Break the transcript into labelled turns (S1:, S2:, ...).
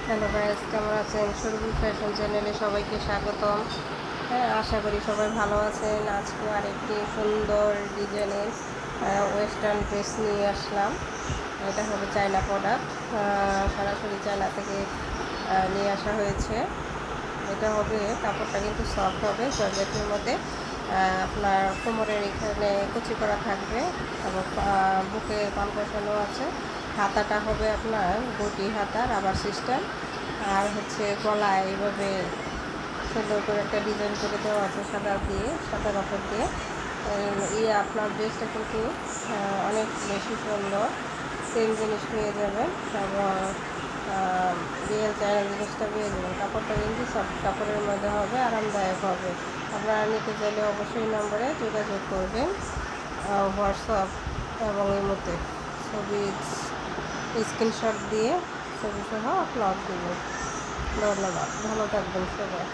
S1: Hello guys, কেমন আছেন? সুরভি fashion চ্যানেলে সবাইকে স্বাগতম। হ্যাঁ, আশা করি সবাই ভালো আছেন। আজকে আরেকটি সুন্দর ডিজাইনের ওয়েস্টার্ন ড্রেস নিয়ে আসলাম। এটা হবে চায়না প্রোডাক্ট, সরাসরি চায়না থেকে নিয়ে আসা হয়েছে। এটা হবে, কাপড়টা কিন্তু সফট হবে, জর্জেটের মধ্যে। আপনার কোমরের এখানে কুচি করা থাকবে এবং বুকে পাল বসানো আছে। হাতাটা হবে আপনার গুটি হাতা, রাবার সিস্টেম। আর হচ্ছে গলায় এইভাবে সুন্দর করে একটা ডিজাইন করে দেওয়া আছে সাদা রকম দিয়ে। আপনার ড্রেসটা কিন্তু অনেক বেশি সুন্দর। সেম জিনিস পেয়ে যাবেন এবং রিয়েল চায়না জিনিসটা পেয়ে যাবেন। কাপড়টা কিন্তু সফট কাপড়ের মধ্যে হবে, আরামদায়ক হবে। আপনারা নিতে চাইলে অবশ্যই নম্বরে যোগাযোগ করবেন, হোয়াটসঅ্যাপ এবং ইমোতে ছবি স্ক্রিনশট দিয়ে ছবি সহ আপলোড দেবেন। ধন্যবাদ, ভালো থাকবেন সবাই।